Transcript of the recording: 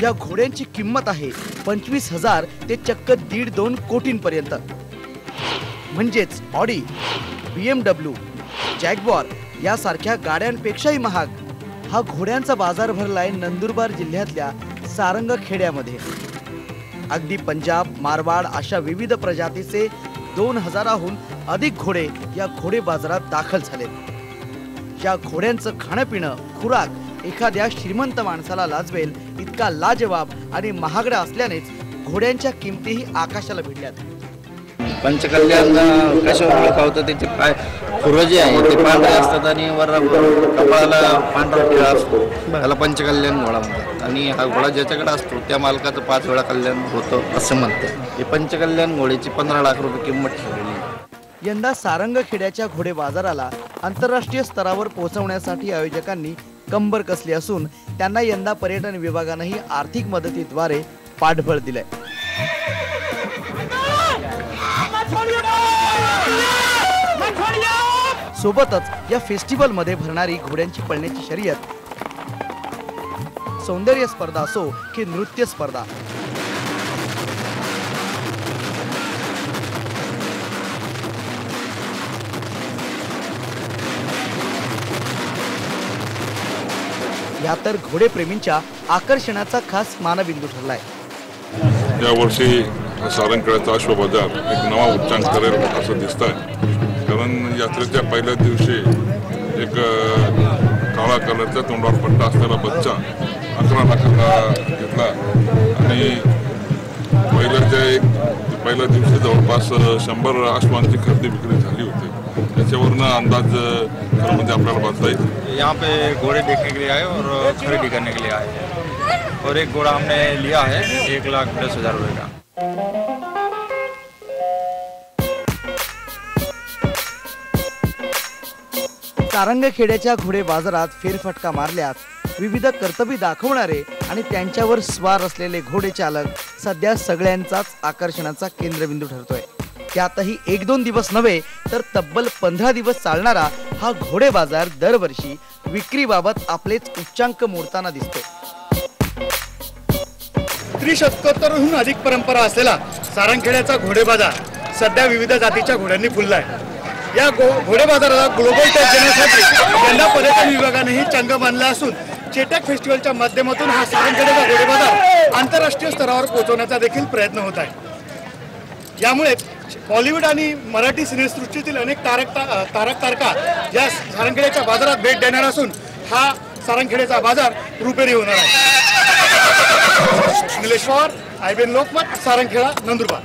या घोड्यांची किंमत आहे 25,000 ते चक्क 1.5-2 कोटींपर्यंत। म्हणजेच ऑडी, BMW, जॅग्वार यासारख्या गाड्यांपेक्षाही महाग हा घोड्यांचा बाजार भरलाय नंदुरबार जिल्ह्यातल्या सारंगखेड्यामध्ये। अगदी पंजाब, मारवाड अशा विविध प्रजातीचे 2000हून अधिक घोडे या घोडे बाजारात दाखल झालेत। या घोड्यांचं खाणं-पिणं, खुराक एखाद्या श्रीमंत माणसाला लाजवेल इतका लाजवाब आणि महागडा असल्यानेच घोड्यांच्या किमतीही आकाशाला भिडल्यात। पंचकल्याण कशावर ओळखावतं त्याचे पाय खुर जे आहे ते पांढरे असतात आणि वर कपाळाला पांढरा टिळा असतो, त्याला पंचकल्याण घोडा म्हणतात। आणि हा घोडा ज्याच्याकडे असतो त्या मालकाचं 5 वेळा कल्याण होतं असं म्हणतात। हे पंचकल्याण घोड्याची 15 लाख रुपये किंमत ठेवलेली आहे। यंदा सारंगखेड्याच्या घोडे बाजाराला आंतरराष्ट्रीय स्तरावर पोहोचवण्यासाठी आयोजकांनी कंबर कसली असून त्यांना यंदा पर्यटन विभागानेही आर्थिक मदतीद्वारे पाठबळ दिलंय। सोबतच या फेस्टिवल मध्ये भरणारी घोड्यांची पळण्याची शर्यत, सौंदर्य स्पर्धा असो की नृत्य स्पर्धा, या तर घोडेप्रेमींच्या आकर्षणाचा खास मानबिंदू ठरलाय। या वर्षी सारंगखेड्याचा अश्व बाजार एक नवा उच्चांक करेल असं दिसतंय। कारण यात्रेच्या पहिल्या दिवशी एक काळा कलरचा तोंडावर पट्टा असलेला बच्चा 11 लाखाला घेतला आणि पहिल्या दिवशी जवळपास 100 अश्वांची खरेदी विक्री झाली होती। त्याच्यावरनं अंदाज खरं म्हणजे आपल्याला बांधता येईल। यहाँ पे घोड़े देखने के लिए आए और खरीदी करने के लिए आए और एक घोड़ा हमने लिया है 1,10,000 रुपये का। सारंगखेड्याच्या घोडे बाजारात फेरफटका मारल्यास विविध कर्तबी दाखवणारे आणि त्यांच्यावर स्वार असलेले घोडे चालक सध्या सगळ्यांचाच आकर्षणाचा केंद्रबिंदू ठरतोय। त्यातही 1-2 दिवस नव्हे तर तब्बल 15 दिवस चालणारा हा घोडे बाजार दरवर्षी विक्रीबाबत आपलेच उच्चांक मोडताना दिसतो। त्रिशतकोत्तरहून अधिक परंपरा असलेला सारंगखेड्याचा घोडे बाजार सध्या विविध जातीच्या घोड्यांनी फुललाय। या घोडे बाजाराला ग्लोबल टच देण्यासाठी यंदा पर्यटन विभागानेही चंग बांधला असून चेटक फेस्टिवलच्या माध्यमातून हा सारंगखेड्याचा घोडे बाजार आंतरराष्ट्रीय स्तरावर पोहोचवण्याचा देखील प्रयत्न होत आहे। यामुळे बॉलिवूड आणि मराठी सिनेसृष्टीतील अनेक तारका या सारंगखेड्याच्या बाजारात भेट देणार असून हा सारंगखेड्याचा बाजार रुपेरी होणार आहे। निलेश पवार, IBN लोकमत, सारंगखेडा, नंदुरबार।